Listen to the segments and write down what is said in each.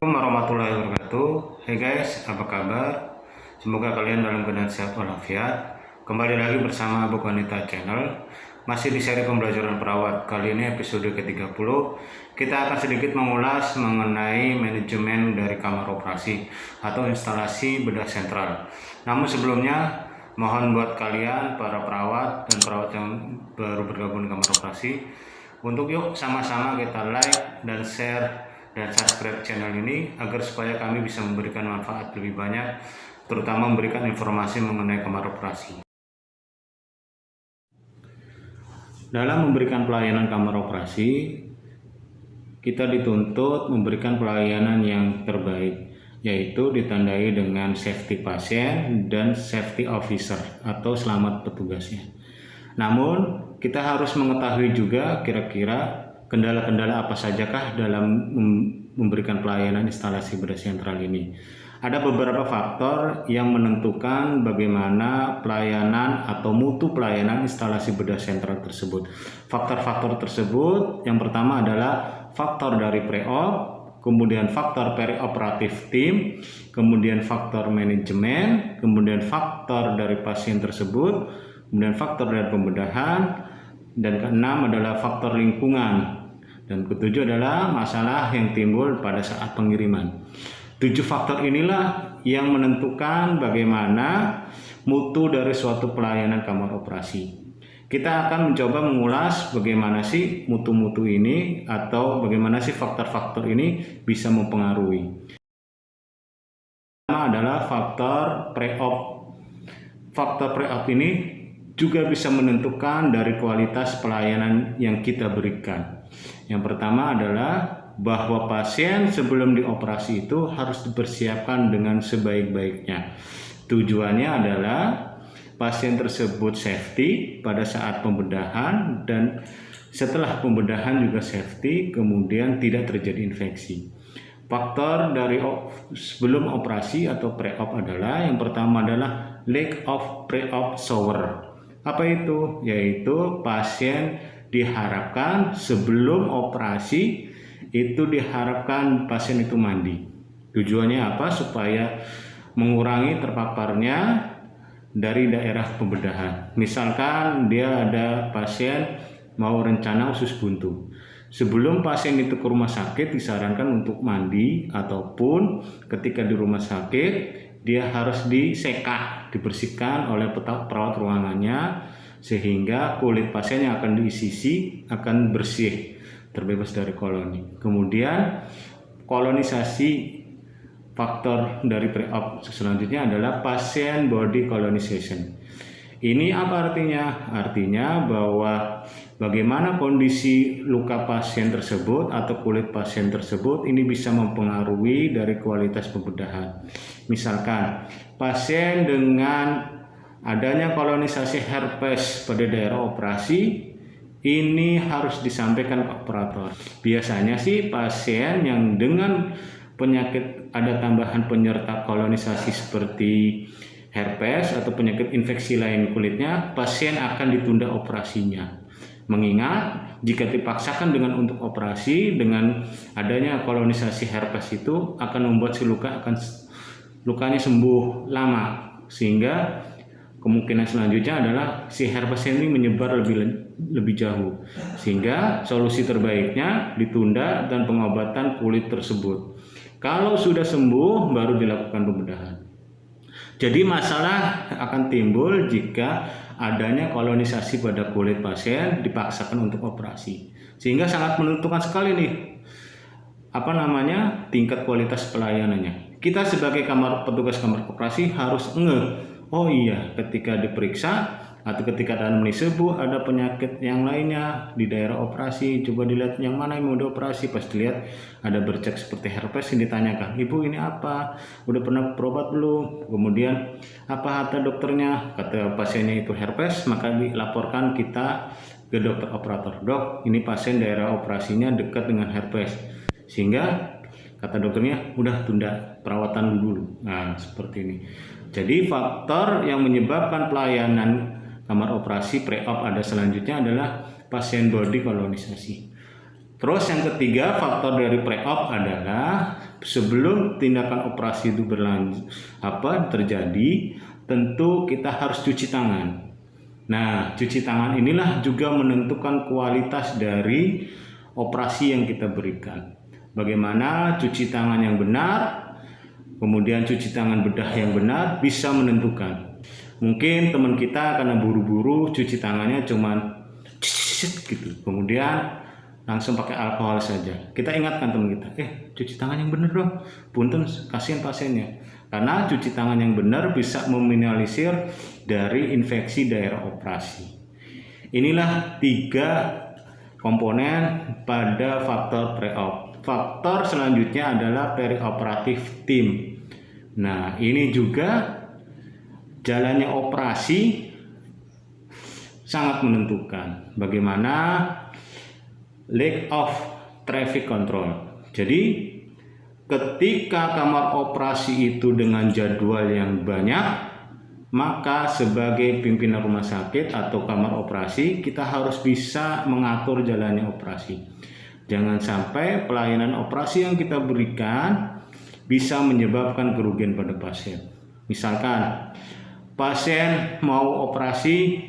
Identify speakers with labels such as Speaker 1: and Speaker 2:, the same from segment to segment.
Speaker 1: Assalamualaikum warahmatullahi wabarakatuh. Hey guys, apa kabar? Semoga kalian dalam keadaan sehat walafiat. Kembali lagi bersama Abu Wanita Channel. Masih di seri pembelajaran perawat. Kali ini episode ke-30. Kita akan sedikit mengulas mengenai manajemen dari kamar operasi atau instalasi bedah sentral. Namun sebelumnya, mohon buat kalian para perawat dan perawat yang baru bergabung di kamar operasi, untuk yuk sama-sama kita like dan share dan subscribe channel ini agar supaya kami bisa memberikan manfaat lebih banyak, terutama memberikan informasi mengenai kamar operasi. Dalam memberikan pelayanan kamar operasi, kita dituntut memberikan pelayanan yang terbaik, yaitu ditandai dengan safety pasien dan safety officer atau selamat petugasnya. Namun, kita harus mengetahui juga kira-kira kendala-kendala apa sajakah dalam memberikan pelayanan instalasi bedah sentral ini. Ada beberapa faktor yang menentukan bagaimana pelayanan atau mutu pelayanan instalasi bedah sentral tersebut. Faktor-faktor tersebut yang pertama adalah faktor dari pre-op, kemudian faktor perioperatif tim, kemudian faktor manajemen, kemudian faktor dari pasien tersebut, kemudian faktor dari pembedahan, dan keenam adalah faktor lingkungan, dan ketujuh adalah masalah yang timbul pada saat pengiriman. 7 faktor inilah yang menentukan bagaimana mutu dari suatu pelayanan kamar operasi. Kita akan mencoba mengulas bagaimana sih mutu-mutu ini atau bagaimana sih faktor-faktor ini bisa mempengaruhi. Pertama adalah faktor pre-op. Faktor pre-op ini juga bisa menentukan dari kualitas pelayanan yang kita berikan. Yang pertama adalah bahwa pasien sebelum dioperasi itu harus dipersiapkan dengan sebaik-baiknya. Tujuannya adalah pasien tersebut safety pada saat pembedahan dan setelah pembedahan juga safety, kemudian tidak terjadi infeksi. Faktor dari sebelum operasi atau pre-op adalah yang pertama adalah lack of pre-op shower. Apa itu? Yaitu pasien diharapkan sebelum operasi itu diharapkan pasien itu mandi. Tujuannya apa? Supaya mengurangi terpaparnya dari daerah pembedahan. Misalkan dia ada pasien mau rencana usus buntu. Sebelum pasien itu ke rumah sakit disarankan untuk mandi, ataupun ketika di rumah sakit dia harus diseka, dibersihkan oleh perawat ruangannya sehingga kulit pasien yang akan diisi akan bersih, terbebas dari koloni. Kemudian kolonisasi, faktor dari pre-op selanjutnya adalah pasien body colonization. Ini apa artinya? Artinya bahwa bagaimana kondisi luka pasien tersebut atau kulit pasien tersebut ini bisa mempengaruhi dari kualitas pembedahan. Misalkan pasien dengan adanya kolonisasi herpes pada daerah operasi, ini harus disampaikan ke operator. Biasanya sih pasien yang dengan penyakit ada tambahan penyerta kolonisasi seperti herpes atau penyakit infeksi lain kulitnya, pasien akan ditunda operasinya. Mengingat jika dipaksakan dengan untuk operasi dengan adanya kolonisasi herpes itu akan membuat si lukanya sembuh lama, sehingga kemungkinan selanjutnya adalah si herpes ini menyebar lebih jauh, sehingga solusi terbaiknya ditunda dan pengobatan kulit tersebut. Kalau sudah sembuh baru dilakukan pembedahan. Jadi masalah akan timbul jika adanya kolonisasi pada kulit pasien dipaksakan untuk operasi, sehingga sangat menentukan sekali nih tingkat kualitas pelayanannya. Kita sebagai petugas kamar operasi harus oh iya, ketika diperiksa atau ketika ada anomali sembuh ada penyakit yang lainnya di daerah operasi, coba dilihat yang mana yang mau dioperasi. Pas dilihat ada bercak seperti herpes, yang ditanyakan, ibu ini apa, udah pernah berobat belum, kemudian apa kata dokternya, kata pasiennya itu herpes, maka dilaporkan kita ke dokter operator. Dok, ini pasien daerah operasinya dekat dengan herpes, sehingga kata dokternya udah tunda perawatan dulu. Nah, seperti ini. Jadi faktor yang menyebabkan pelayanan kamar operasi pre-op ada selanjutnya adalah pasien body kolonisasi. Terus yang ketiga, faktor dari pre-op adalah sebelum tindakan operasi itu terjadi, tentu kita harus cuci tangan. Nah, cuci tangan inilah juga menentukan kualitas dari operasi yang kita berikan. Bagaimana cuci tangan yang benar, kemudian cuci tangan bedah yang benar bisa menentukan. Mungkin teman kita karena buru-buru cuci tangannya cuman gitu, kemudian langsung pakai alkohol saja. Kita ingatkan teman kita, cuci tangan yang benar dong, punten kasihan pasiennya. Karena cuci tangan yang benar bisa meminimalisir dari infeksi daerah operasi. Inilah 3 komponen pada faktor pre-op. Faktor selanjutnya adalah perioperatif tim. Nah, ini juga jalannya operasi sangat menentukan. Bagaimana lack of traffic control. Jadi ketika kamar operasi itu dengan jadwal yang banyak, maka sebagai pimpinan rumah sakit atau kamar operasi kita harus bisa mengatur jalannya operasi. Jangan sampai pelayanan operasi yang kita berikan bisa menyebabkan kerugian pada pasien. Misalkan pasien mau operasi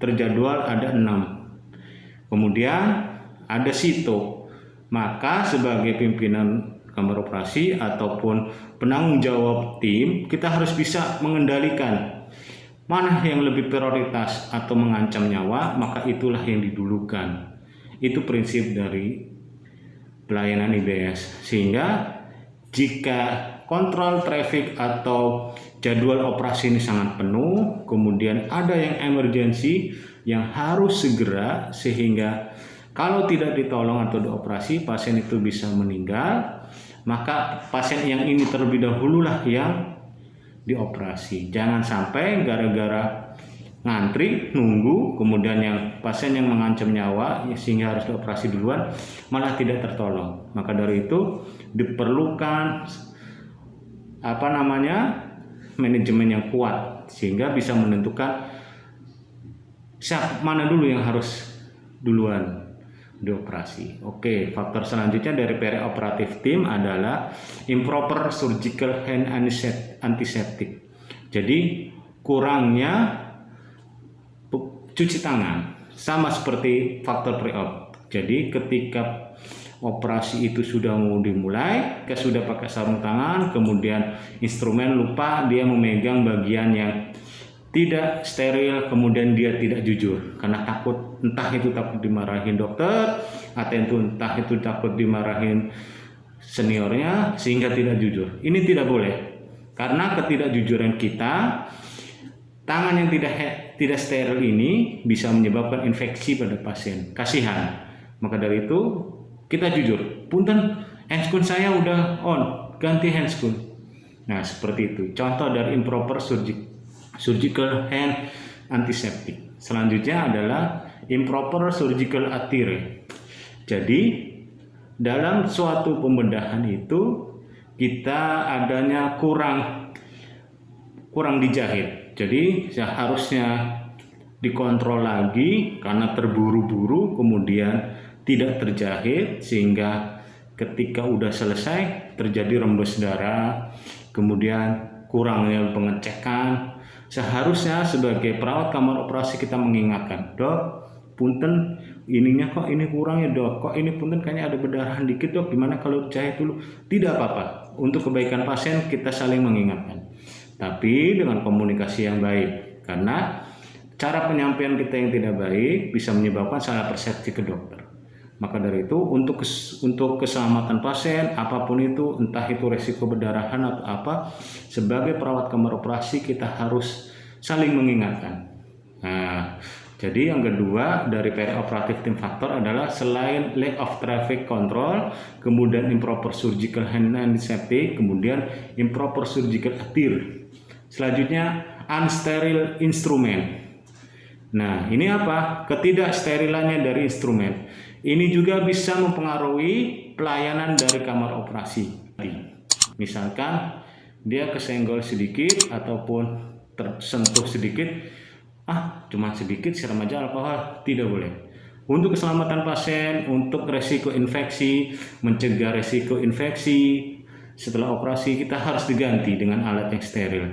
Speaker 1: terjadwal ada 6, kemudian ada sito, maka sebagai pimpinan kamar operasi ataupun penanggung jawab tim, kita harus bisa mengendalikan mana yang lebih prioritas atau mengancam nyawa, maka itulah yang didulukan. Itu prinsip dari pelayanan IBS. Sehingga jika kontrol traffic atau jadwal operasi ini sangat penuh, kemudian ada yang emergensi yang harus segera, sehingga kalau tidak ditolong atau dioperasi pasien itu bisa meninggal, maka pasien yang ini terlebih dahululah yang dioperasi. Jangan sampai gara-gara ngantri nunggu, kemudian yang pasien yang mengancam nyawa sehingga harus dioperasi duluan malah tidak tertolong. Maka dari itu diperlukan manajemen yang kuat sehingga bisa menentukan mana dulu yang harus duluan dioperasi. Oke, faktor selanjutnya dari perioperatif tim adalah improper surgical hand antiseptic. Jadi kurangnya cuci tangan, sama seperti faktor pre-op. Jadi ketika operasi itu sudah mau dimulai, kita sudah pakai sarung tangan, kemudian instrumen lupa dia memegang bagian yang tidak steril, kemudian dia tidak jujur karena takut, entah itu takut dimarahin dokter atau entah itu takut dimarahin seniornya sehingga tidak jujur. Ini tidak boleh, karena ketidakjujuran kita, tangan yang tidak steril ini bisa menyebabkan infeksi pada pasien. Kasihan. Maka dari itu kita jujur, punten handscoon saya udah on, ganti handscoon. Nah, seperti itu contoh dari improper surgical hand antiseptic. Selanjutnya adalah improper surgical attire. Jadi dalam suatu pembedahan itu kita adanya kurang dijahit. Jadi harusnya dikontrol lagi karena terburu-buru kemudian tidak terjahit, sehingga ketika udah selesai terjadi rembes darah, kemudian kurangnya pengecekan. Seharusnya sebagai perawat kamar operasi kita mengingatkan, dok, punten ininya kok ini kurang ya dok, kok ini punten kayaknya ada berdarahan dikit dok, gimana kalau jahit dulu? Tidak apa-apa, untuk kebaikan pasien kita saling mengingatkan, tapi dengan komunikasi yang baik, karena cara penyampaian kita yang tidak baik bisa menyebabkan salah persepsi ke dokter. Maka dari itu untuk keselamatan pasien apapun itu, entah itu resiko berdarahan atau apa, sebagai perawat kamar operasi kita harus saling mengingatkan. Nah, jadi yang kedua dari perioperatif tim faktor adalah selain lack of traffic control, kemudian improper surgical hand antiseptic, kemudian improper surgical attire. Selanjutnya unsterile instrument. Nah, ini apa? Ketidaksterilannya dari instrumen. Ini juga bisa mempengaruhi pelayanan dari kamar operasi. Misalkan dia kesenggol sedikit ataupun tersentuh sedikit, cuma sedikit siram aja alkohol, tidak boleh. Untuk keselamatan pasien, untuk resiko infeksi, mencegah resiko infeksi, setelah operasi kita harus diganti dengan alat yang steril.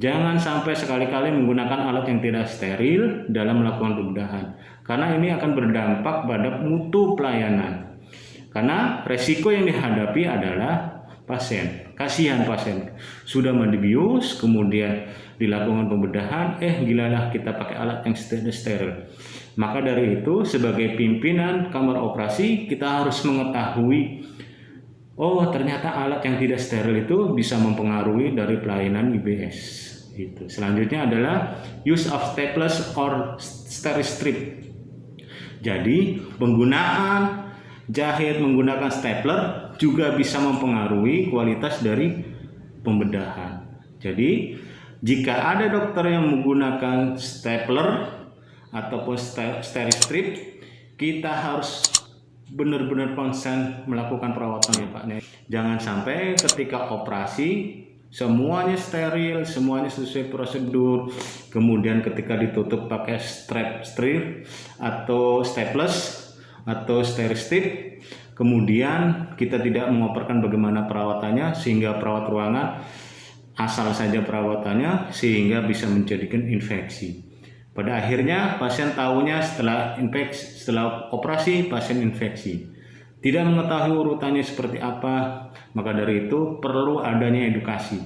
Speaker 1: Jangan sampai sekali-kali menggunakan alat yang tidak steril dalam melakukan pembedahan, karena ini akan berdampak pada mutu pelayanan. Karena resiko yang dihadapi adalah pasien. Kasihan pasien, sudah mendibius, kemudian dilakukan pembedahan, gilalah kita pakai alat yang steril. Maka dari itu, sebagai pimpinan kamar operasi, kita harus mengetahui, ternyata alat yang tidak steril itu bisa mempengaruhi dari pelayanan IBS. Itu. Selanjutnya adalah use of staples or Steri-Strip. Jadi, penggunaan jahit menggunakan stapler juga bisa mempengaruhi kualitas dari pembedahan. Jadi, jika ada dokter yang menggunakan stapler ataupun Steri-Strip, kita harus benar-benar konsen melakukan perawatan ya Pak. Jangan sampai ketika operasi semuanya steril, semuanya sesuai prosedur, kemudian ketika ditutup pakai strip atau staples atau Steri-Strip, kemudian kita tidak mengoperkan bagaimana perawatannya, sehingga perawat ruangan asal saja perawatannya sehingga bisa menjadikan infeksi. Pada akhirnya pasien tahunya setelah operasi pasien infeksi. Tidak mengetahui urutannya seperti apa, maka dari itu perlu adanya edukasi.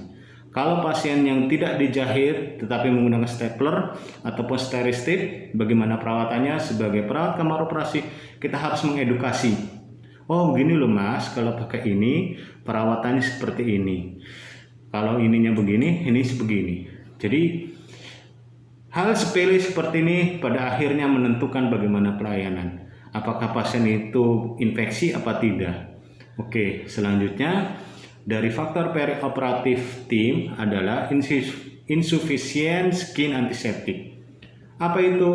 Speaker 1: Kalau pasien yang tidak dijahit tetapi menggunakan stapler ataupun Steri-Strip, bagaimana perawatannya? Sebagai perawat kamar operasi, kita harus mengedukasi. Gini loh Mas, kalau pakai ini perawatannya seperti ini. Kalau ininya begini, ini sebegini. Jadi hal sepele seperti ini pada akhirnya menentukan bagaimana pelayanan. Apakah pasien itu infeksi apa tidak? Oke, selanjutnya dari faktor perioperatif tim adalah insufficient skin antiseptic. Apa itu?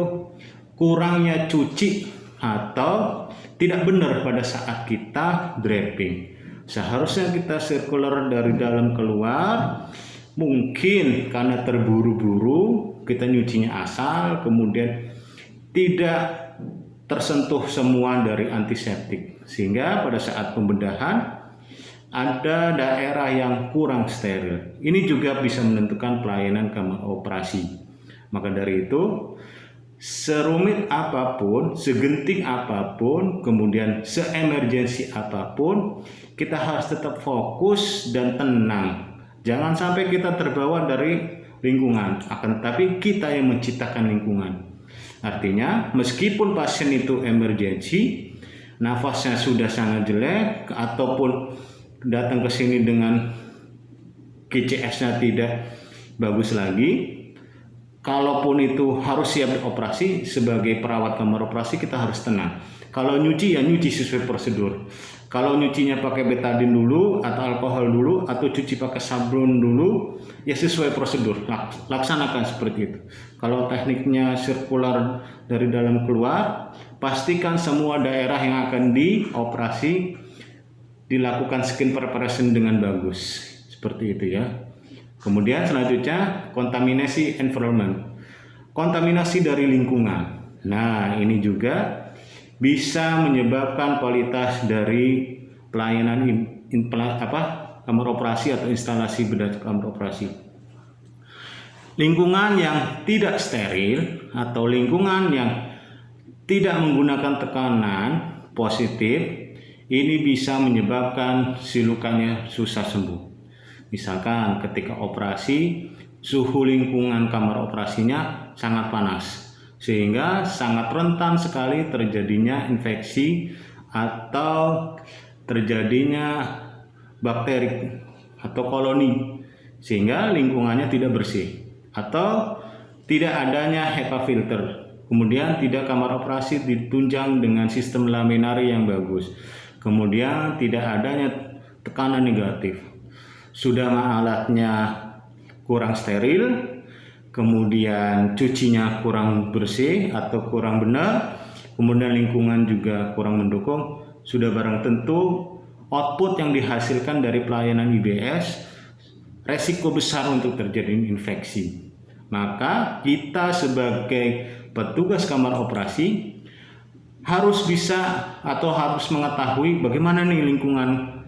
Speaker 1: Kurangnya cuci atau tidak benar pada saat kita draping. Seharusnya kita sirkuler dari dalam keluar, mungkin karena terburu-buru kita nyucinya asal, kemudian tidak tersentuh semua dari antiseptik, sehingga pada saat pembedahan ada daerah yang kurang steril. Ini juga bisa menentukan pelayanan kamar operasi. Maka dari itu, serumit apapun, segenting apapun, kemudian se-emergensi apapun, kita harus tetap fokus dan tenang. Jangan sampai kita terbawa dari lingkungan, akan tetapi kita yang menciptakan lingkungan. Artinya, meskipun pasien itu emergensi, nafasnya sudah sangat jelek, ataupun datang ke sini dengan KCS-nya tidak bagus lagi, kalaupun itu harus siap dioperasi, sebagai perawat kamar operasi kita harus tenang. Kalau nyuci ya nyuci sesuai prosedur. Kalau nyucinya pakai betadine dulu atau alkohol dulu atau cuci pakai sabun dulu, ya sesuai prosedur. Laksanakan seperti itu. Kalau tekniknya sirkular dari dalam keluar, pastikan semua daerah yang akan dioperasi dilakukan skin preparation dengan bagus. Seperti itu ya. Kemudian selanjutnya kontaminasi environment. Kontaminasi dari lingkungan. Nah, ini juga bisa menyebabkan kualitas dari pelayanan kamar operasi atau instalasi bedah kamar operasi. Lingkungan yang tidak steril atau lingkungan yang tidak menggunakan tekanan positif, ini bisa menyebabkan si lukanya susah sembuh. Misalkan ketika operasi, suhu lingkungan kamar operasinya sangat panas, sehingga sangat rentan sekali terjadinya infeksi atau terjadinya bakteri atau koloni, sehingga lingkungannya tidak bersih atau tidak adanya HEPA filter. Kemudian tidak kamar operasi ditunjang dengan sistem laminari yang bagus. Kemudian tidak adanya tekanan negatif. Sudah alatnya kurang steril, kemudian cucinya kurang bersih atau kurang benar, kemudian lingkungan juga kurang mendukung, sudah barang tentu output yang dihasilkan dari pelayanan IBS resiko besar untuk terjadi infeksi. Maka kita sebagai petugas kamar operasi harus bisa atau harus mengetahui bagaimana nih lingkungan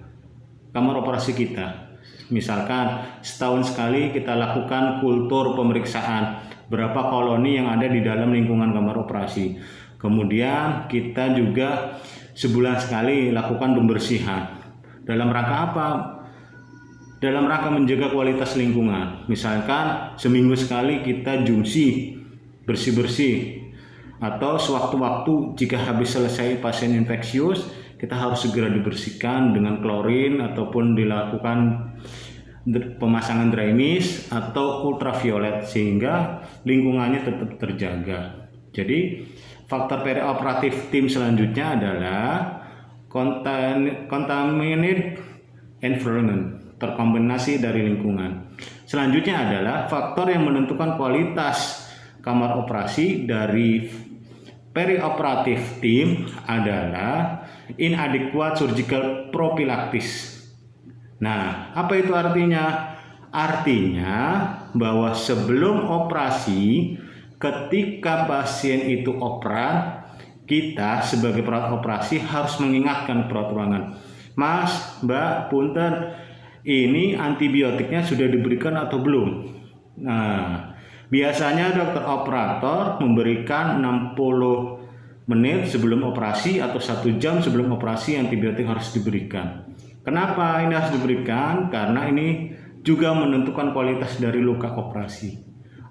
Speaker 1: kamar operasi kita. Misalkan setahun sekali kita lakukan kultur pemeriksaan berapa koloni yang ada di dalam lingkungan kamar operasi. Kemudian kita juga sebulan sekali lakukan pembersihan. Dalam rangka apa? Dalam rangka menjaga kualitas lingkungan. Misalkan seminggu sekali kita jumsi, bersih-bersih. Atau sewaktu-waktu jika habis selesai pasien infeksius, kita harus segera dibersihkan dengan klorin ataupun dilakukan pemasangan dry mist atau ultraviolet sehingga lingkungannya tetap terjaga. Jadi faktor perioperatif tim selanjutnya adalah contaminated environment, terkombinasi dari lingkungan. Selanjutnya adalah faktor yang menentukan kualitas kamar operasi dari perioperatif tim adalah inadequate surgical prophylaxis. Nah, apa itu artinya? Artinya bahwa sebelum operasi, ketika pasien itu operan, kita sebagai perawat operasi harus mengingatkan perawat ruangan, Mas, Mbak, punten, ini antibiotiknya sudah diberikan atau belum? Nah, biasanya dokter operator memberikan 60 menit sebelum operasi atau 1 jam sebelum operasi antibiotik harus diberikan. Kenapa ini harus diberikan? Karena ini juga menentukan kualitas dari luka operasi.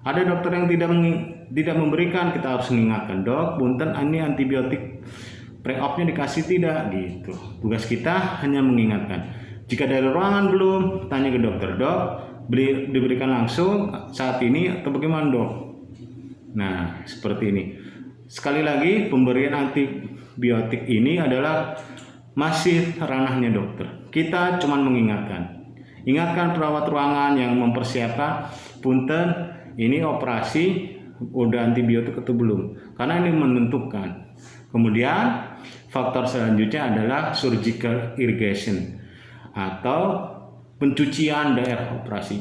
Speaker 1: Ada dokter yang tidak memberikan, kita harus mengingatkan, dok, punten, ini antibiotik pre-op-nya dikasih tidak, gitu. Tugas kita hanya mengingatkan. Jika dari ruangan belum, tanya ke dokter, dok, diberikan langsung saat ini atau bagaimana, dok? Nah, seperti ini. Sekali lagi, pemberian antibiotik ini adalah masih ranahnya dokter. Kita cuma mengingatkan. Ingatkan perawat ruangan yang mempersiapkan, punten, ini operasi udah antibiotik atau belum, karena ini menentukan. Kemudian faktor selanjutnya adalah surgical irrigation atau pencucian daerah operasi.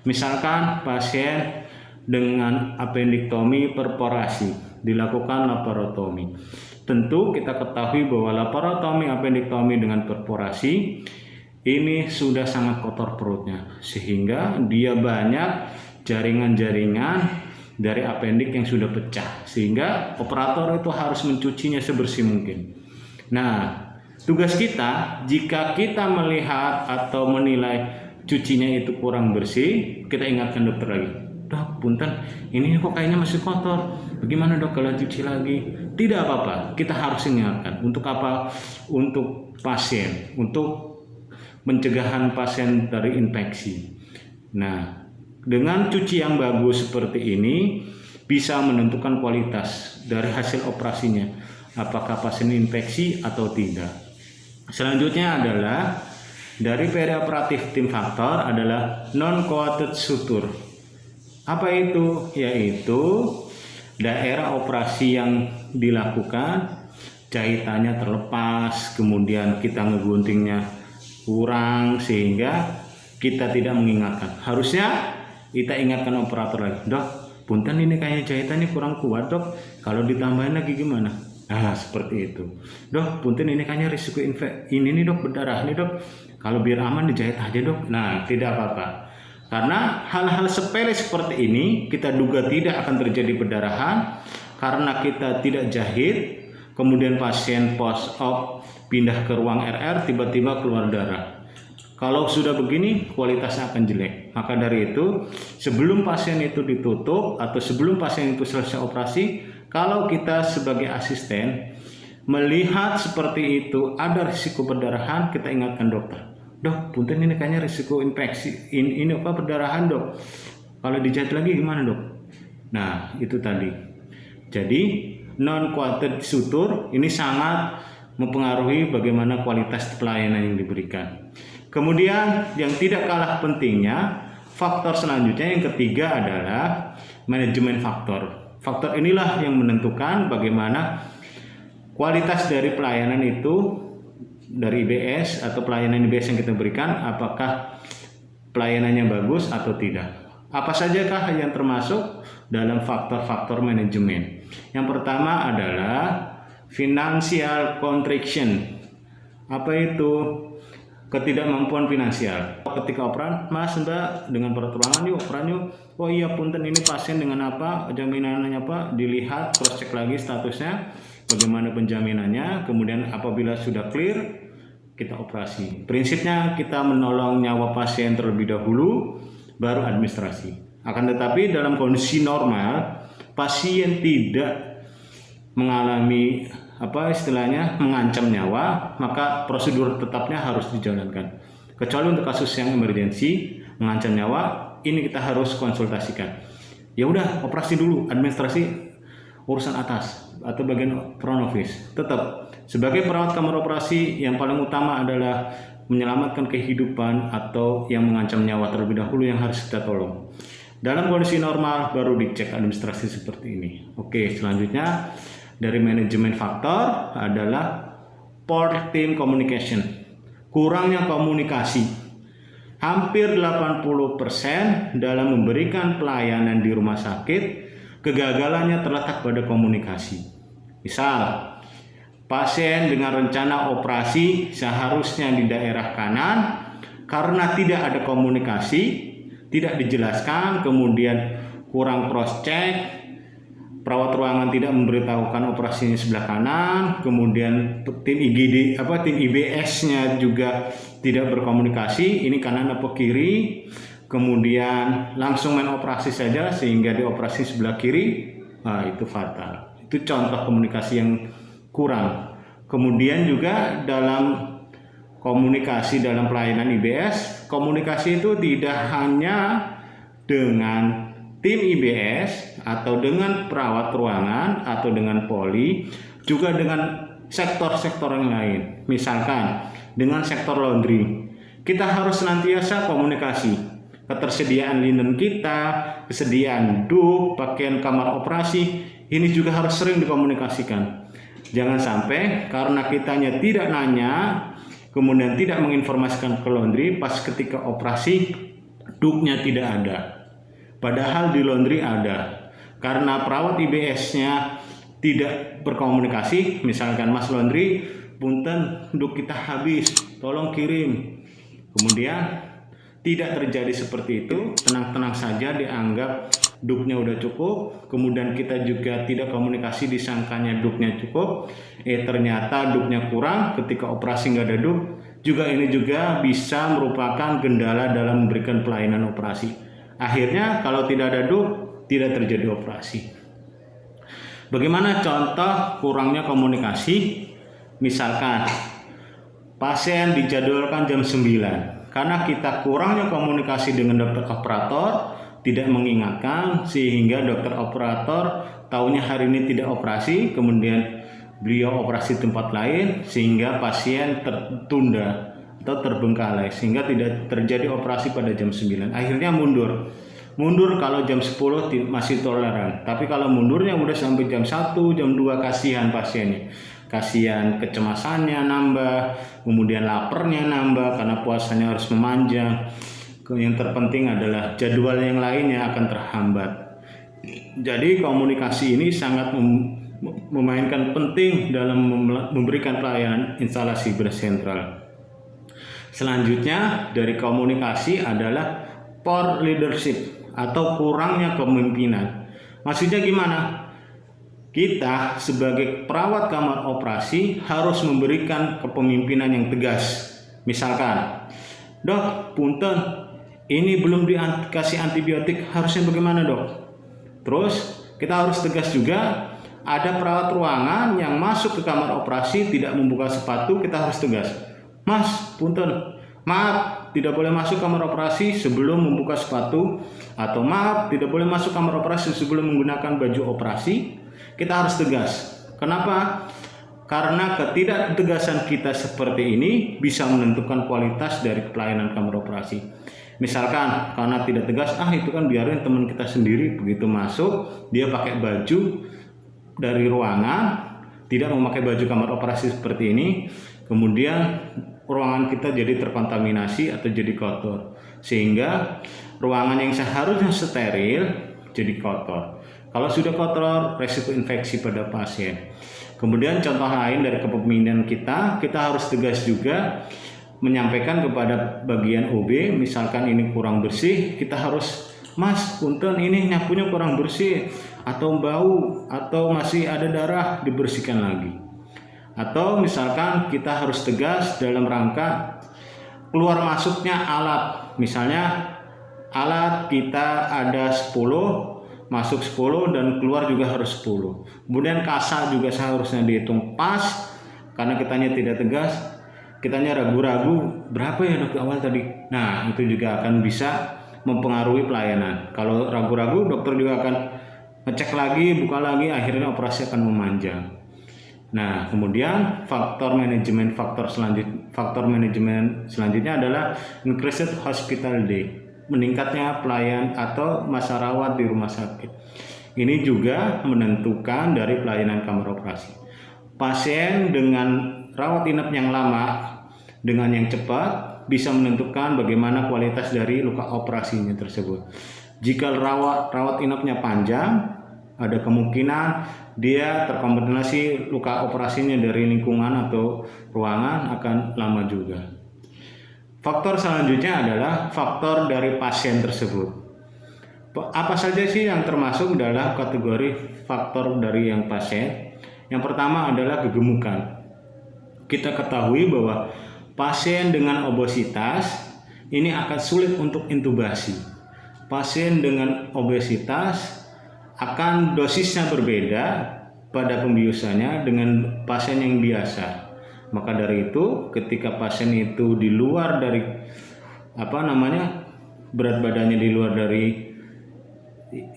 Speaker 1: Misalkan pasien dengan appendektomi perforasi dilakukan laparotomi. Tentu kita ketahui bahwa laparotomi appendektomi dengan perforasi ini sudah sangat kotor perutnya, sehingga dia banyak jaringan-jaringan dari apendik yang sudah pecah, sehingga operator itu harus mencucinya sebersih mungkin. Nah, tugas kita jika kita melihat atau menilai cucinya itu kurang bersih, kita ingatkan dokter lagi, dok, punten, ini kok kayaknya masih kotor, bagaimana dok kalau cuci lagi? Tidak apa-apa, kita harus ingatkan. Untuk apa? Untuk pasien, untuk pencegahan pasien dari infeksi. Nah, dengan cuci yang bagus seperti ini bisa menentukan kualitas dari hasil operasinya, apakah pasien infeksi atau tidak. Selanjutnya adalah dari perioperatif tim faktor adalah non-coated suture. Apa itu? Yaitu daerah operasi yang dilakukan jahitannya terlepas, kemudian kita ngeguntingnya kurang sehingga kita tidak mengingatkan. Harusnya kita ingatkan operator lagi, dok, punten ini kayaknya jahitannya kurang kuat, dok, kalau ditambahin lagi gimana? Nah, seperti itu. Dok, punten ini kayaknya risiko infeksi ini nih, dok, berdarah nih, dok, kalau biar aman dijahit aja, dok. Nah, tidak apa-apa. Karena hal-hal sepele seperti ini kita duga tidak akan terjadi perdarahan karena kita tidak jahit, kemudian pasien post-op pindah ke ruang RR tiba-tiba keluar darah. Kalau sudah begini kualitasnya akan jelek. Maka dari itu sebelum pasien itu ditutup atau sebelum pasien itu selesai operasi, kalau kita sebagai asisten melihat seperti itu ada risiko perdarahan, kita ingatkan dokter. Dok, punten ini kayaknya risiko infeksi. Ini apa perdarahan, dok? Kalau dijahit lagi gimana, dok? Nah, itu tadi. Jadi non-coated suture ini sangat mempengaruhi bagaimana kualitas pelayanan yang diberikan. Kemudian yang tidak kalah pentingnya, faktor selanjutnya yang ketiga adalah manajemen faktor. Faktor inilah yang menentukan bagaimana kualitas dari pelayanan itu dari IBS atau pelayanan IBS yang kita berikan, apakah pelayanannya bagus atau tidak. Apa sajakah yang termasuk dalam faktor-faktor manajemen? Yang pertama adalah Financial contraction. Apa itu? Ketidakmampuan finansial. Ketika operan, Mas Mbak dengan pertolongan yuk, operan yuk. Oh iya punten, ini pasien dengan apa, jaminannya apa, dilihat, cross check lagi statusnya, bagaimana penjaminannya, kemudian apabila sudah clear, kita operasi. Prinsipnya kita menolong nyawa pasien terlebih dahulu, baru administrasi. Akan tetapi dalam kondisi normal, pasien tidak mengalami mengancam nyawa, maka prosedur tetapnya harus dijalankan. Kecuali untuk kasus yang emergensi mengancam nyawa, ini kita harus konsultasikan. Ya udah, operasi dulu, administrasi urusan atas atau bagian front office. Tetap sebagai perawat kamar operasi, yang paling utama adalah menyelamatkan kehidupan atau yang mengancam nyawa terlebih dahulu yang harus kita tolong. Dalam kondisi normal baru dicek administrasi seperti ini. Oke, selanjutnya dari manajemen faktor adalah poor team communication. Kurangnya komunikasi. Hampir 80% dalam memberikan pelayanan di rumah sakit, kegagalannya terletak pada komunikasi. Misal, pasien dengan rencana operasi seharusnya di daerah kanan, karena tidak ada komunikasi, tidak dijelaskan, kemudian kurang cross check, perawat ruangan tidak memberitahukan operasinya sebelah kanan, kemudian tim IBS-nya juga tidak berkomunikasi, ini kanan apa kiri, kemudian langsung main operasi saja sehingga dioperasi sebelah kiri, itu fatal. Itu contoh komunikasi yang kurang. Kemudian juga dalam komunikasi dalam pelayanan IBS, komunikasi itu tidak hanya dengan tim IBS atau dengan perawat ruangan atau dengan poli, juga dengan sektor-sektor yang lain. Misalkan dengan sektor laundry, kita harus senantiasa komunikasi. Ketersediaan linen kita, kesediaan duk, pakaian kamar operasi, ini juga harus sering dikomunikasikan. Jangan sampai karena kitanya tidak nanya, kemudian tidak menginformasikan ke laundry, pas ketika operasi duknya tidak ada. Padahal di laundry ada. Karena perawat IBS-nya tidak berkomunikasi, misalkan Mas laundry, punten duk kita habis, tolong kirim. Kemudian tidak terjadi seperti itu, tenang-tenang saja dianggap duknya udah cukup, kemudian kita juga tidak komunikasi disangkanya duknya cukup, ternyata duknya kurang, ketika operasi nggak ada duk, juga ini juga bisa merupakan kendala dalam memberikan pelayanan operasi. Akhirnya kalau tidak ada duk, tidak terjadi operasi. Bagaimana contoh kurangnya komunikasi? Misalkan pasien dijadwalkan jam 9, karena kita kurangnya komunikasi dengan dokter operator, tidak mengingatkan, sehingga dokter operator taunya hari ini tidak operasi, kemudian beliau operasi tempat lain, sehingga pasien tertunda atau terbengkalai, sehingga tidak terjadi operasi pada jam 9. Akhirnya mundur kalau jam 10 masih toleran, tapi kalau mundurnya udah sampai jam 1, jam 2, kasihan pasiennya. Kasihan kecemasannya nambah, kemudian laparnya nambah karena puasanya harus memanjang. Yang terpenting adalah jadwal yang lainnya akan terhambat. Jadi komunikasi ini sangat memainkan penting dalam memberikan pelayanan instalasi beras sentral. Selanjutnya dari komunikasi adalah poor leadership atau kurangnya kepemimpinan. Maksudnya gimana? Kita sebagai perawat kamar operasi harus memberikan kepemimpinan yang tegas. Misalkan, dok, punten, ini belum dikasih antibiotik, harusnya bagaimana dok? Terus kita harus tegas juga, ada perawat ruangan yang masuk ke kamar operasi tidak membuka sepatu, kita harus tegas. Mas, punten, maaf, tidak boleh masuk kamar operasi sebelum membuka sepatu, atau maaf, tidak boleh masuk kamar operasi sebelum menggunakan baju operasi. Kita harus tegas. Kenapa? Karena ketidaktegasan kita seperti ini bisa menentukan kualitas dari pelayanan kamar operasi. Misalkan karena tidak tegas, itu kan biarin teman kita sendiri, begitu masuk dia pakai baju dari ruangan, tidak memakai baju kamar operasi seperti ini, kemudian ruangan kita jadi terkontaminasi atau jadi kotor, sehingga ruangan yang seharusnya steril jadi kotor. Kalau sudah kotor, resiko infeksi pada pasien. Kemudian contoh lain dari kepemimpinan kita harus tegas juga menyampaikan kepada bagian OB, misalkan ini kurang bersih, kita harus, Mas, punten ini nyapunya kurang bersih, atau bau, atau masih ada darah, dibersihkan lagi. Atau misalkan kita harus tegas dalam rangka keluar masuknya alat, misalnya alat kita ada 10, masuk 10 dan keluar juga harus 10. Kemudian kasa juga seharusnya dihitung pas, karena kitanya tidak tegas, kitanya ragu-ragu berapa ya dok awal tadi. Nah, itu juga akan bisa mempengaruhi pelayanan. Kalau ragu-ragu, dokter juga akan ngecek lagi, buka lagi, akhirnya operasi akan memanjang. Nah, kemudian faktor manajemen selanjutnya adalah increased hospital day, meningkatnya pelayan atau masa rawat di rumah sakit. Ini juga menentukan dari pelayanan kamar operasi. Pasien dengan rawat inap yang lama dengan yang cepat bisa menentukan bagaimana kualitas dari luka operasinya tersebut. Jika rawat inapnya panjang, ada kemungkinan dia terkontaminasi luka operasinya dari lingkungan atau ruangan akan lama juga. Faktor selanjutnya adalah faktor dari pasien tersebut. Apa saja sih yang termasuk dalam kategori faktor dari yang pasien? Yang pertama adalah kegemukan. Kita ketahui bahwa pasien dengan obesitas ini akan sulit untuk intubasi. Pasien dengan obesitas akan dosisnya berbeda pada pembiusannya dengan pasien yang biasa. Maka dari itu, ketika pasien itu di luar dari berat badannya di luar dari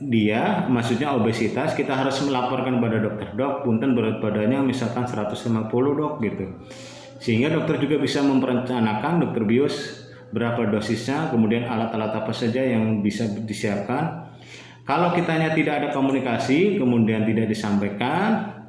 Speaker 1: dia, maksudnya obesitas, kita harus melaporkan pada dokter, dok, punten berat badannya misalkan 150 dok gitu. Sehingga dokter juga bisa merencanakan, dokter bius, berapa dosisnya, kemudian alat-alat apa saja yang bisa disiapkan. Kalau kitanya tidak ada komunikasi, kemudian tidak disampaikan,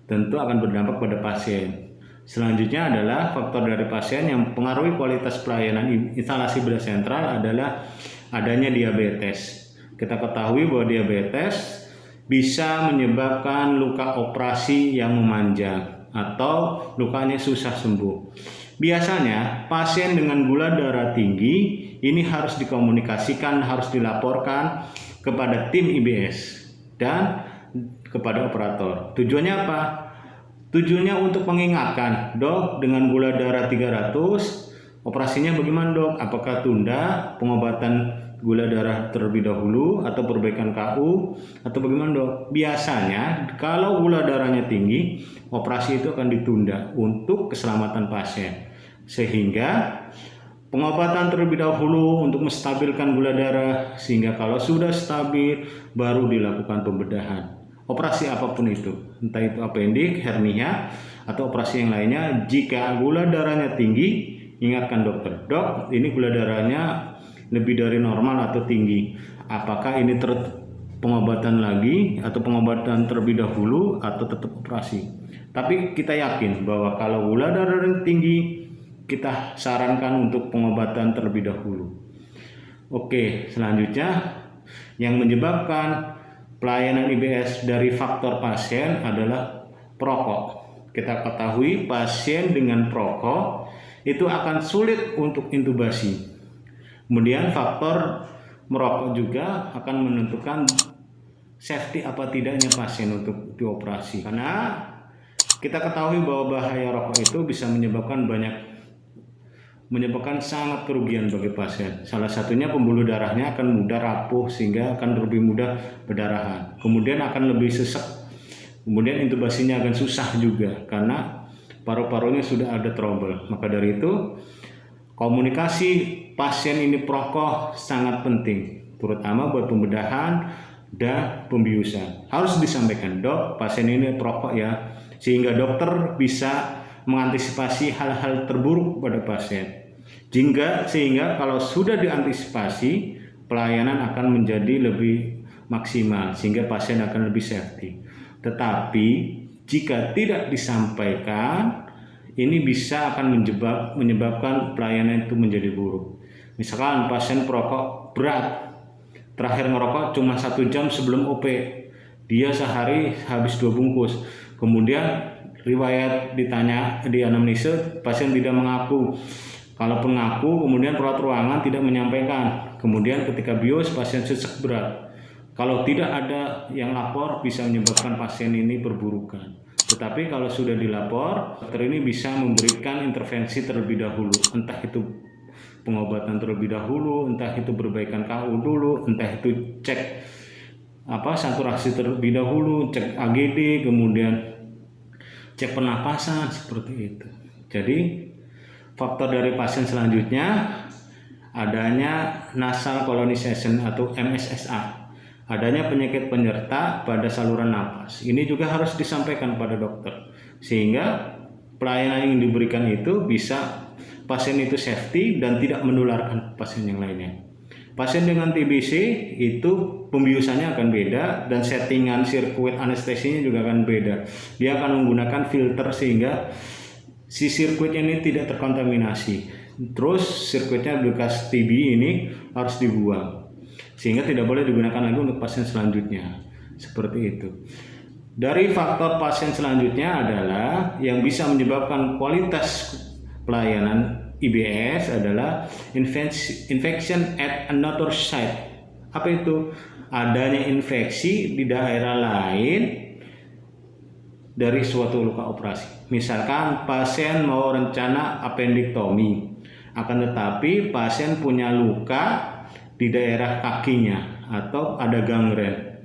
Speaker 1: tentu akan berdampak pada pasien. Selanjutnya adalah faktor dari pasien yang mempengaruhi kualitas pelayanan instalasi bedah sentral adalah adanya diabetes. Kita ketahui bahwa diabetes bisa menyebabkan luka operasi yang memanjang atau lukanya susah sembuh. Biasanya pasien dengan gula darah tinggi ini harus dikomunikasikan, harus dilaporkan kepada tim IBS dan kepada operator. Tujuannya apa? Tujuannya untuk mengingatkan, dok, dengan gula darah 300, operasinya bagaimana dok? Apakah tunda pengobatan gula darah terlebih dahulu atau perbaikan KU atau bagaimana dok? Biasanya kalau gula darahnya tinggi, operasi itu akan ditunda untuk keselamatan pasien. Sehingga pengobatan terlebih dahulu untuk menstabilkan gula darah, sehingga kalau sudah stabil baru dilakukan pembedahan. Operasi apapun itu, entah itu apendik, hernia, atau operasi yang lainnya, jika gula darahnya tinggi, ingatkan dokter, dok, ini gula darahnya lebih dari normal atau tinggi. Apakah ini pengobatan lagi atau pengobatan terlebih dahulu atau tetap operasi? Tapi kita yakin bahwa kalau gula darah tinggi, kita sarankan untuk pengobatan terlebih dahulu. Oke, selanjutnya yang menyebabkan pelayanan IBS dari faktor pasien adalah perokok. Kita ketahui pasien dengan perokok itu akan sulit untuk intubasi. Kemudian faktor merokok juga akan menentukan safety apa tidaknya pasien untuk dioperasi. Karena kita ketahui bahwa bahaya rokok itu bisa menyebabkan sangat kerugian bagi pasien. Salah satunya pembuluh darahnya akan mudah rapuh sehingga akan lebih mudah perdarahan. Kemudian akan lebih sesak. Kemudian intubasinya akan susah juga karena paru-parunya sudah ada trouble. Maka dari itu komunikasi pasien ini perokok sangat penting, terutama buat pembedahan dan pembiusan. Harus disampaikan, dok, pasien ini perokok ya, sehingga dokter bisa mengantisipasi hal-hal terburuk pada pasien. Sehingga kalau sudah diantisipasi, pelayanan akan menjadi lebih maksimal sehingga pasien akan lebih safety. Tetapi jika tidak disampaikan, ini bisa akan menyebabkan pelayanan itu menjadi buruk. Misalkan pasien perokok berat, terakhir ngerokok cuma 1 jam sebelum OP, dia sehari habis 2 bungkus. Kemudian riwayat ditanya di anamnesa, pasien tidak mengaku. Kalau mengaku, kemudian perawat ruangan tidak menyampaikan. Kemudian ketika bios, pasien sesak berat. Kalau tidak ada yang lapor, bisa menyebabkan pasien ini perburukan. Tetapi kalau sudah dilapor, dokter ini bisa memberikan intervensi terlebih dahulu. Entah itu pengobatan terlebih dahulu, entah itu perbaikan KU dulu, entah itu cek saturasi terlebih dahulu, cek AGD, kemudian cek pernapasan, seperti itu. Jadi faktor dari pasien selanjutnya adanya nasal colonization atau MSSA, adanya penyakit penyerta pada saluran napas. Ini juga harus disampaikan pada dokter sehingga pelayanan yang diberikan itu bisa pasien itu safety dan tidak menularkan pasien yang lainnya. Pasien dengan TBC itu pembiusannya akan beda dan settingan sirkuit anestesinya juga akan beda. Dia akan menggunakan filter sehingga si sirkuitnya ini tidak terkontaminasi. Terus sirkuitnya bekas TB ini harus dibuang sehingga tidak boleh digunakan lagi untuk pasien selanjutnya. Seperti itu. Dari faktor pasien selanjutnya adalah yang bisa menyebabkan kualitas pelayanan IBS adalah infection at another site. Apa itu? Adanya infeksi di daerah lain dari suatu luka operasi. Misalkan pasien mau rencana appendektomi, akan tetapi pasien punya luka di daerah kakinya atau ada gangren.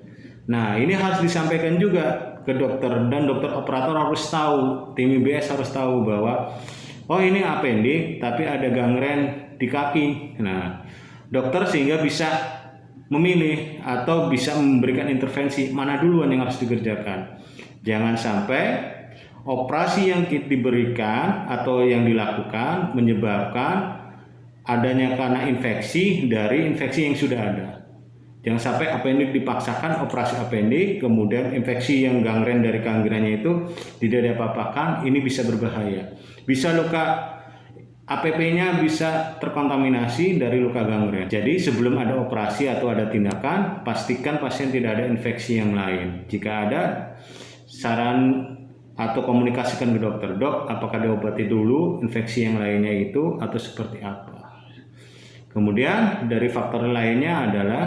Speaker 1: Nah, ini harus disampaikan juga ke dokter dan dokter operator harus tahu, tim IBS harus tahu bahwa ini apendik tapi ada gangren di kaki. Nah, dokter sehingga bisa memilih atau bisa memberikan intervensi mana duluan yang harus dikerjakan. Jangan sampai operasi yang diberikan atau yang dilakukan menyebabkan adanya karena infeksi dari infeksi yang sudah ada. Jangan sampai apendik dipaksakan operasi apendik, kemudian infeksi yang gangren dari gangrennya itu tidak diapa-apakan, ini bisa berbahaya. Bisa luka APP-nya bisa terkontaminasi dari luka gangren. Jadi sebelum ada operasi atau ada tindakan, pastikan pasien tidak ada infeksi yang lain. Jika ada, saran atau komunikasikan ke dokter, dok, apakah diobati dulu infeksi yang lainnya itu atau seperti apa. Kemudian dari faktor lainnya adalah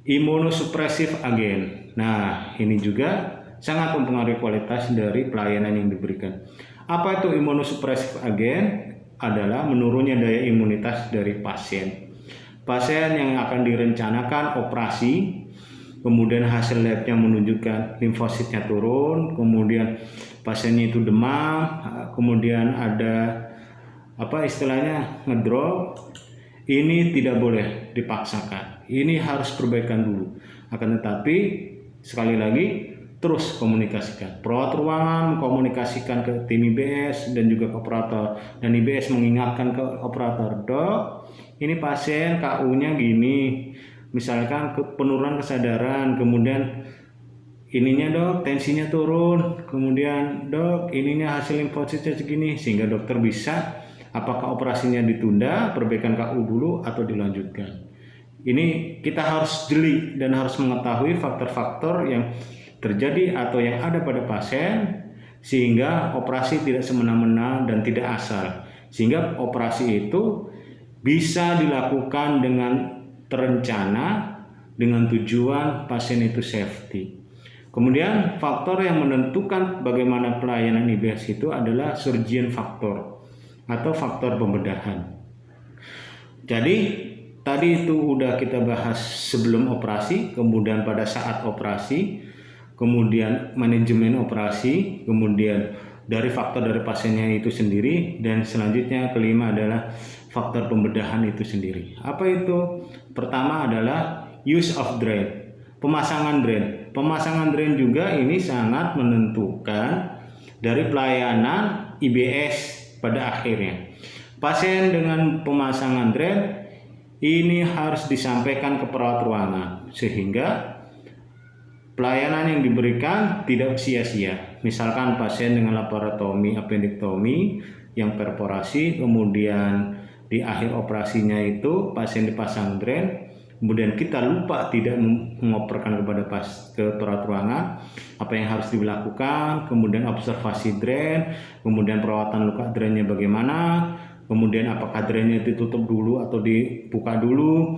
Speaker 1: imunosupresif agen. Nah, ini juga sangat mempengaruhi kualitas dari pelayanan yang diberikan. Apa itu imunosupresif agen? Adalah menurunnya daya imunitas dari pasien. Pasien yang akan direncanakan operasi, kemudian hasil labnya menunjukkan limfositnya turun, kemudian pasiennya itu demam, kemudian ada ngedrop. Ini tidak boleh dipaksakan. Ini harus perbaikan dulu. Akan tetapi sekali lagi terus komunikasikan. Perawat ruangan komunikasikan ke tim IBS dan juga ke operator, dan IBS mengingatkan ke operator, dok, ini pasien KU-nya gini, misalkan penurunan kesadaran, kemudian ininya dok tensinya turun, kemudian dok ininya hasil limfositnya segini, sehingga dokter bisa apakah operasinya ditunda, perbaikan KU dulu atau dilanjutkan. Ini kita harus jeli dan harus mengetahui faktor-faktor yang terjadi atau yang ada pada pasien sehingga operasi tidak semena-mena dan tidak asal, sehingga operasi itu bisa dilakukan dengan terencana dengan tujuan pasien itu safety. Kemudian faktor yang menentukan bagaimana pelayanan IBS itu adalah surgeon faktor atau faktor pembedahan. Jadi tadi itu udah kita bahas sebelum operasi, kemudian pada saat operasi, kemudian manajemen operasi, kemudian dari faktor dari pasiennya itu sendiri, dan selanjutnya kelima adalah faktor pembedahan itu sendiri. Apa itu? Pertama adalah use of drain, pemasangan drain. Pemasangan drain juga ini sangat menentukan dari pelayanan IBS pada akhirnya. Pasien dengan pemasangan drain ini harus disampaikan ke perawat ruangan sehingga pelayanan yang diberikan tidak sia-sia. Misalkan pasien dengan laparotomi, appendektomi yang perforasi, kemudian di akhir operasinya itu pasien dipasang drain, kemudian kita lupa tidak mengoperkan ke perawat ruangan, apa yang harus dilakukan, kemudian observasi drain, kemudian perawatan luka drainnya bagaimana, kemudian apakah drainnya ditutup dulu atau dibuka dulu,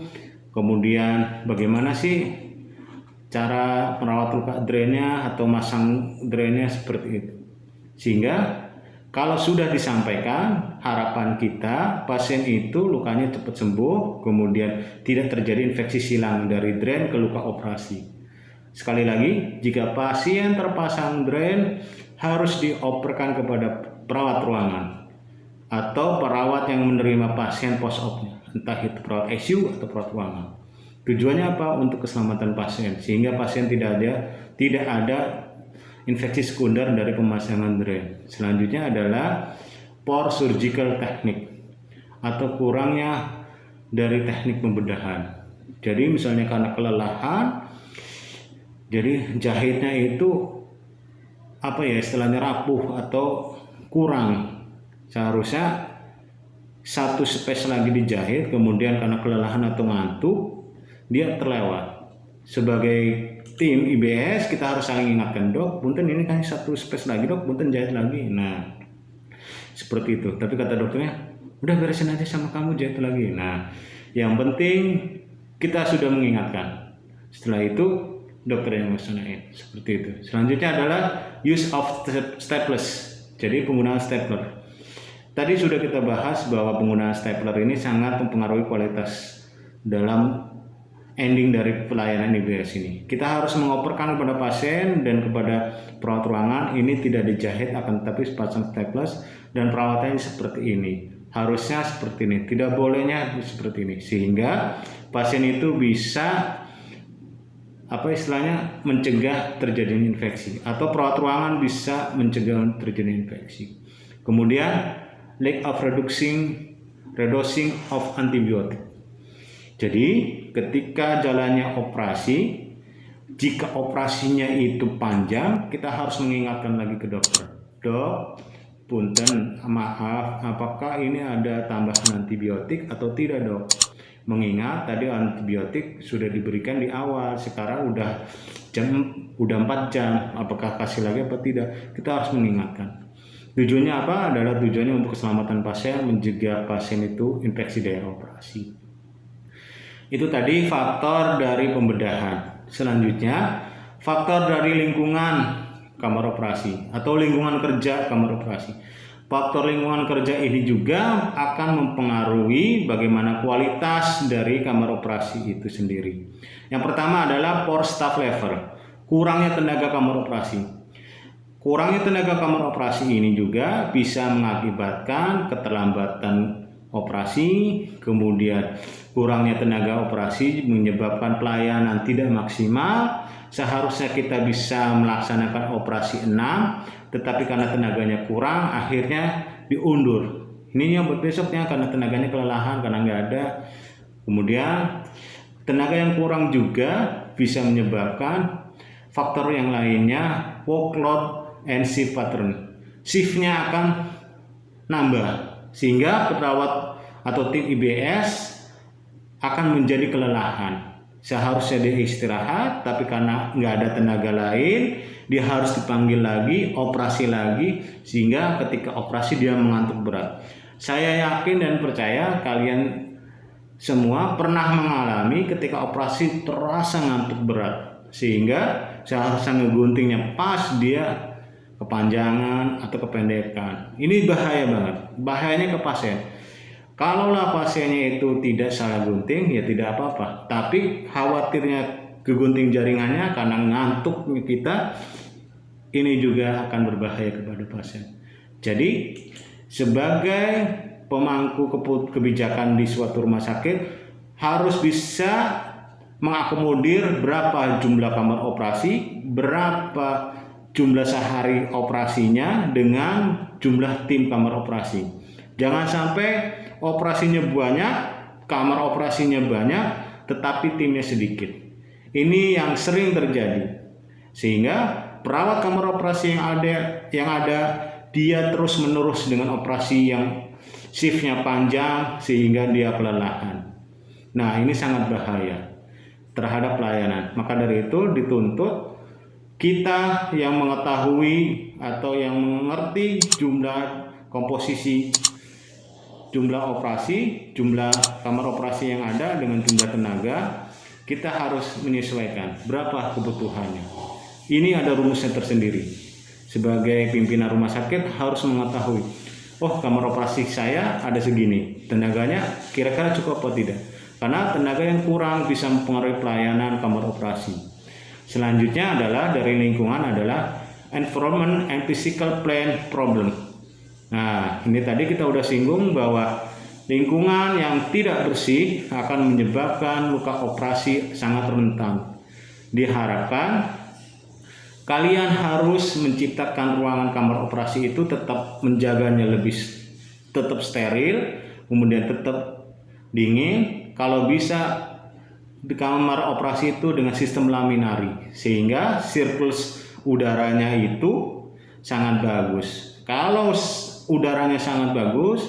Speaker 1: kemudian bagaimana sih cara merawat luka drainnya atau masang drainnya seperti itu. Sehingga kalau sudah disampaikan, harapan kita pasien itu lukanya cepat sembuh, kemudian tidak terjadi infeksi silang dari drain ke luka operasi. Sekali lagi, jika pasien terpasang drain, harus dioperkan kepada perawat ruangan atau perawat yang menerima pasien post-op-nya, entah itu perawat ICU atau perawat ruangan. Tujuannya apa? Untuk keselamatan pasien, sehingga pasien tidak ada infeksi sekunder dari pemasangan drain. Selanjutnya adalah poor surgical technique atau kurangnya dari teknik pembedahan. Jadi misalnya karena kelelahan, jadi jahitnya itu istilahnya rapuh atau kurang. Seharusnya satu space lagi dijahit, kemudian karena kelelahan atau ngantuk dia terlewat. Sebagai tim IBS kita harus saling ingatkan, dok, punten ini kan satu space lagi dok, punten jahit lagi. Nah seperti itu, tapi kata dokternya udah beresin aja sama kamu, jahit lagi. Nah yang penting kita sudah mengingatkan, setelah itu dokter yang melaksanakan, seperti itu. Selanjutnya adalah use of staplers, jadi penggunaan stapler. Tadi sudah kita bahas bahwa penggunaan stapler ini sangat mempengaruhi kualitas dalam ending dari pelayanan IBS ini. Kita harus mengoperkan kepada pasien dan kepada perawat ruangan ini tidak dijahit, akan tetapi pasang staplers, dan perawatannya seperti ini. Harusnya seperti ini, tidak bolehnya seperti ini, sehingga pasien itu bisa mencegah terjadinya infeksi, atau perawat ruangan bisa mencegah terjadinya infeksi. Kemudian lack of reducing of antibiotik. Jadi ketika jalannya operasi, jika operasinya itu panjang, kita harus mengingatkan lagi ke dokter. Dok, punten, maaf, apakah ini ada tambahan antibiotik atau tidak dok? Mengingat tadi antibiotik sudah diberikan di awal, sekarang udah 4 jam, apakah kasih lagi apa tidak? Kita harus mengingatkan. Tujuannya apa? Adalah tujuannya untuk keselamatan pasien, mencegah pasien itu infeksi daerah operasi. Itu tadi faktor dari pembedahan. Selanjutnya, faktor dari lingkungan kamar operasi atau lingkungan kerja kamar operasi. Faktor lingkungan kerja ini juga akan mempengaruhi bagaimana kualitas dari kamar operasi itu sendiri. Yang pertama adalah poor staff level, kurangnya tenaga kamar operasi. Kurangnya tenaga kamar operasi ini juga bisa mengakibatkan keterlambatan operasi, kemudian kurangnya tenaga operasi menyebabkan pelayanan tidak maksimal. Seharusnya kita bisa melaksanakan operasi 6, tetapi karena tenaganya kurang, akhirnya diundur. Ini yang besoknya karena tenaganya kelelahan, karena nggak ada. Kemudian tenaga yang kurang juga bisa menyebabkan faktor yang lainnya, workload and shift pattern. Shiftnya akan nambah, sehingga perawat atau tim IBS akan menjadi kelelahan. Seharusnya dia istirahat, tapi karena nggak ada tenaga lain, dia harus dipanggil lagi, operasi lagi, sehingga ketika operasi dia mengantuk berat. Saya yakin dan percaya kalian semua pernah mengalami ketika operasi terasa ngantuk berat, sehingga seharusnya ngeguntingnya pas dia kepanjangan atau kependekan. Ini bahaya banget, bahayanya ke pasien. Kalaulah pasiennya itu tidak salah gunting, ya tidak apa-apa. Tapi khawatirnya kegunting jaringannya karena ngantuk kita, ini juga akan berbahaya kepada pasien. Jadi sebagai pemangku kebijakan di suatu rumah sakit harus bisa mengakomodir berapa jumlah kamar operasi, berapa jumlah sehari operasinya dengan jumlah tim kamar operasi. Jangan sampai operasinya banyak, kamar operasinya banyak, tetapi timnya sedikit. Ini yang sering terjadi. Sehingga perawat kamar operasi yang ada dia terus menerus dengan operasi yang shiftnya panjang sehingga dia kelelahan. Nah, ini sangat bahaya. terhadap pelayanan. Maka dari itu dituntut kita yang mengetahui atau yang mengerti jumlah komposisi, jumlah operasi, jumlah kamar operasi yang ada dengan jumlah tenaga, kita harus menyesuaikan berapa kebutuhannya. Ini ada rumusnya tersendiri. Sebagai pimpinan rumah sakit harus mengetahui, oh kamar operasi saya ada segini, tenaganya kira-kira cukup atau tidak. Karena tenaga yang kurang bisa mempengaruhi pelayanan kamar operasi. Selanjutnya adalah dari lingkungan adalah environment and physical plan problem. Nah, ini tadi kita udah singgung bahwa lingkungan yang tidak bersih akan menyebabkan luka operasi sangat rentan. Diharapkan kalian harus menciptakan ruangan kamar operasi itu tetap menjaganya tetap steril, kemudian tetap dingin. Kalau bisa di kamar operasi itu dengan sistem laminari sehingga sirkulasi udaranya itu sangat bagus. Kalau udaranya sangat bagus,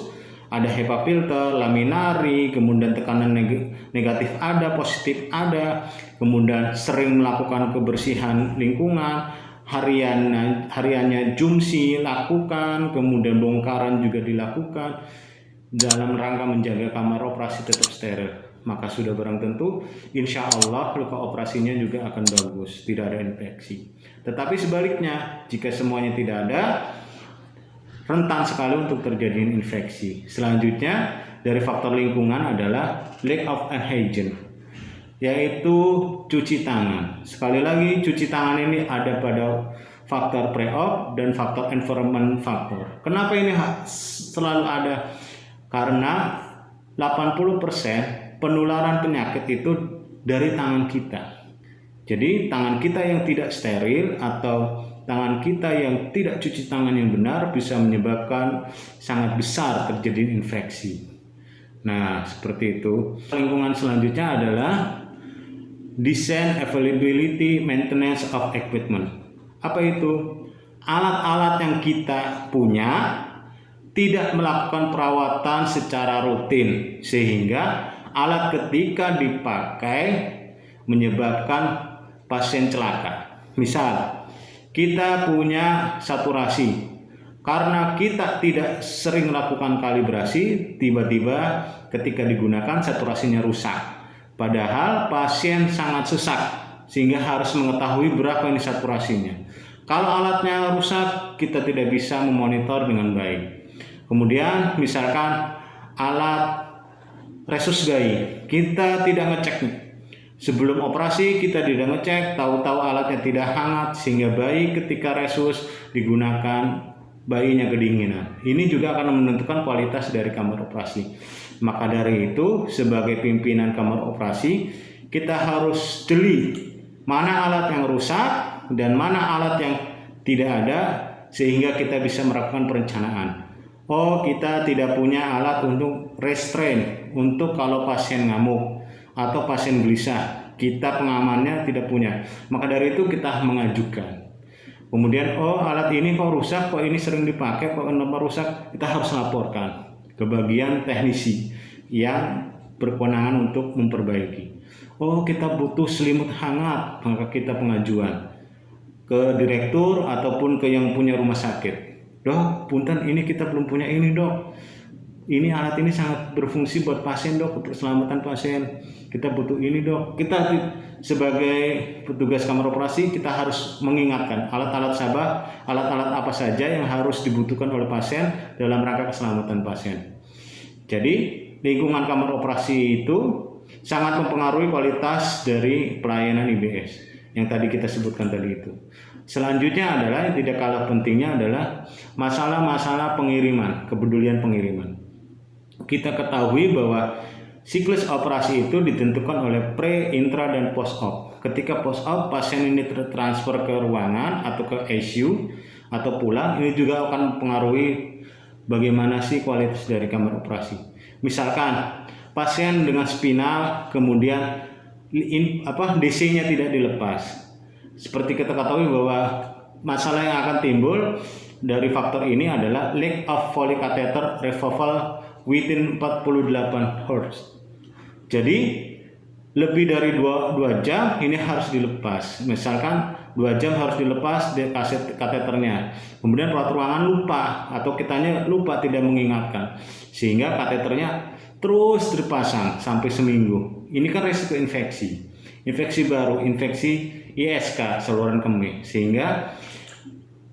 Speaker 1: ada HEPA filter, laminari, kemudian tekanan negatif ada, positif ada, kemudian sering melakukan kebersihan lingkungan, hariannya jumsi lakukan, kemudian bongkaran juga dilakukan dalam rangka menjaga kamar operasi tetap steril. Maka sudah barang tentu insya Allah luka operasinya juga akan bagus, tidak ada infeksi. Tetapi sebaliknya, jika semuanya tidak ada, rentan sekali untuk terjadi infeksi. Selanjutnya dari faktor lingkungan adalah lack of hygiene, yaitu cuci tangan. Sekali lagi, cuci tangan ini ada pada faktor pre-op dan faktor environment factor. Kenapa ini selalu ada? Karena 80% penularan penyakit itu dari tangan kita. Jadi tangan kita yang tidak steril atau tangan kita yang tidak cuci tangan yang benar bisa menyebabkan sangat besar terjadi infeksi. Nah, seperti itu. Lingkungan selanjutnya adalah design availability maintenance of equipment. Apa itu? Alat-alat yang kita punya tidak melakukan perawatan secara rutin sehingga alat ketika dipakai menyebabkan pasien celaka. Misal, kita punya saturasi. Karena kita tidak sering melakukan kalibrasi, tiba-tiba ketika digunakan saturasinya rusak. Padahal pasien sangat sesak sehingga harus mengetahui berapa ini saturasinya. Kalau alatnya rusak, kita tidak bisa memonitor dengan baik. Kemudian misalkan alat resusgai, kita tidak ngecek. Sebelum operasi kita tidak ngecek, tahu-tahu alatnya tidak hangat sehingga bayi ketika resus digunakan bayinya kedinginan. Ini juga akan menentukan kualitas dari kamar operasi. Maka dari itu sebagai pimpinan kamar operasi kita harus jeli mana alat yang rusak dan mana alat yang tidak ada sehingga kita bisa melakukan perencanaan. Oh, kita tidak punya alat untuk restrain, untuk kalau pasien ngamuk atau pasien gelisah, kita pengamannya tidak punya. Maka dari itu kita mengajukan. Kemudian, oh alat ini kok rusak, kok ini sering dipakai, kok kenapa rusak, kita harus laporkan ke bagian teknisi yang berkewenangan untuk memperbaiki. Oh, kita butuh selimut hangat, maka kita pengajuan ke direktur ataupun ke yang punya rumah sakit. Dok, punten ini kita belum punya ini dok. Ini alat ini sangat berfungsi buat pasien dok, untuk keselamatan pasien. Kita butuh ini dok. Kita sebagai petugas kamar operasi kita harus mengingatkan alat-alat alat-alat apa saja yang harus dibutuhkan oleh pasien dalam rangka keselamatan pasien. Jadi lingkungan kamar operasi itu sangat mempengaruhi kualitas dari pelayanan IBS yang tadi kita sebutkan tadi itu. Selanjutnya adalah yang tidak kalah pentingnya adalah masalah-masalah pengiriman, kepedulian pengiriman. Kita ketahui bahwa siklus operasi itu ditentukan oleh pre, intra, dan post-op. Ketika post-op pasien ini tertransfer ke ruangan atau ke ICU atau pulang, ini juga akan mempengaruhi bagaimana sih kualitas dari kamar operasi. Misalkan pasien dengan spinal kemudian DC-nya tidak dilepas. Seperti kita ketahui bahwa masalah yang akan timbul dari faktor ini adalah lack of Foley catheter removal within 48 hours. Jadi lebih dari 2 jam ini harus dilepas. Misalkan 2 jam harus dilepas di kateternya. Kemudian perawat ruangan lupa atau kitanya lupa tidak mengingatkan, sehingga kateternya terus dipasang sampai seminggu. Ini kan risiko infeksi baru, infeksi ISK saluran kemih. Sehingga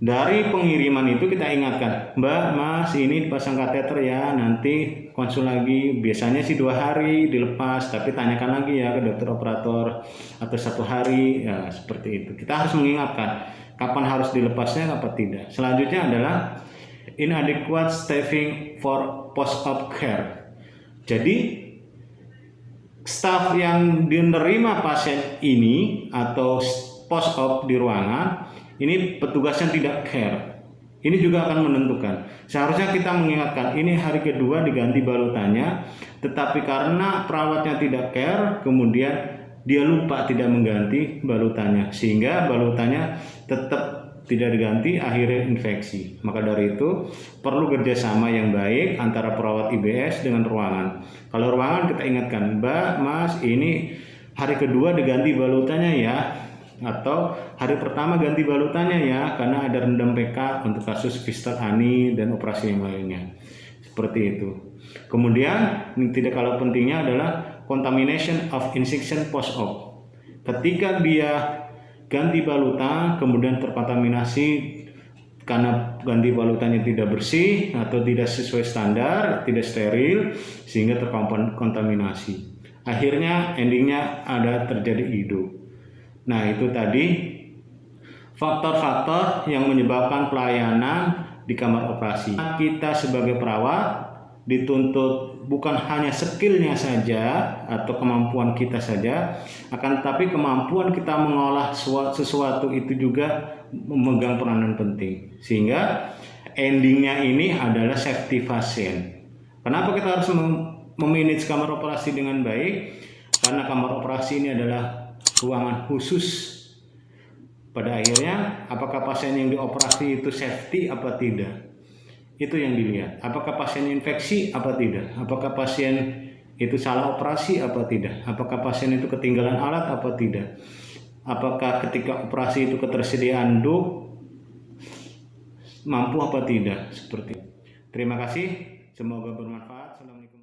Speaker 1: dari pengiriman itu kita ingatkan, Mbak, Mas, ini dipasang kateter ya, nanti konsul lagi. Biasanya sih 2 hari dilepas, tapi tanyakan lagi ya ke dokter operator, atau 1 hari, ya seperti itu. Kita harus mengingatkan kapan harus dilepasnya, kapan tidak. Selanjutnya adalah inadequate staffing for post-op care. Jadi staf yang menerima pasien ini atau post-op di ruangan ini petugasnya tidak care. Ini juga akan menentukan. Seharusnya kita mengingatkan, ini hari kedua diganti balutannya, tetapi karena perawatnya tidak care, kemudian dia lupa tidak mengganti balutannya, sehingga balutannya tetap tidak diganti, akhirnya infeksi. Maka dari itu perlu kerjasama yang baik antara perawat IBS dengan ruangan. Kalau ruangan kita ingatkan, Mbak, Mas, ini hari kedua diganti balutannya ya, atau hari pertama ganti balutannya ya, karena ada rendam PK untuk kasus fistel ani dan operasi yang lainnya. Seperti itu. Kemudian yang tidak kalah pentingnya adalah contamination of incision post-op. Ketika dia ganti balutan kemudian terkontaminasi karena ganti balutannya tidak bersih atau tidak sesuai standar, tidak steril, sehingga terkontaminasi. Akhirnya endingnya ada terjadi IDO. Nah, itu tadi faktor-faktor yang menyebabkan pelayanan di kamar operasi. Kita sebagai perawat dituntut bukan hanya skillnya saja atau kemampuan kita saja, akan tetapi kemampuan kita mengolah sesuatu itu juga memegang peranan penting. Sehingga endingnya ini adalah safety pasien. Kenapa kita harus memanage kamar operasi dengan baik? Karena kamar operasi ini adalah ruangan khusus. Pada akhirnya, apakah pasien yang dioperasi itu safety apa tidak? Itu yang dilihat. Apakah pasien infeksi apa tidak? Apakah pasien itu salah operasi apa tidak? Apakah pasien itu ketinggalan alat apa tidak? Apakah ketika operasi itu ketersediaan dok mampu apa tidak? Seperti itu. Terima kasih. Semoga bermanfaat. Assalamualaikum.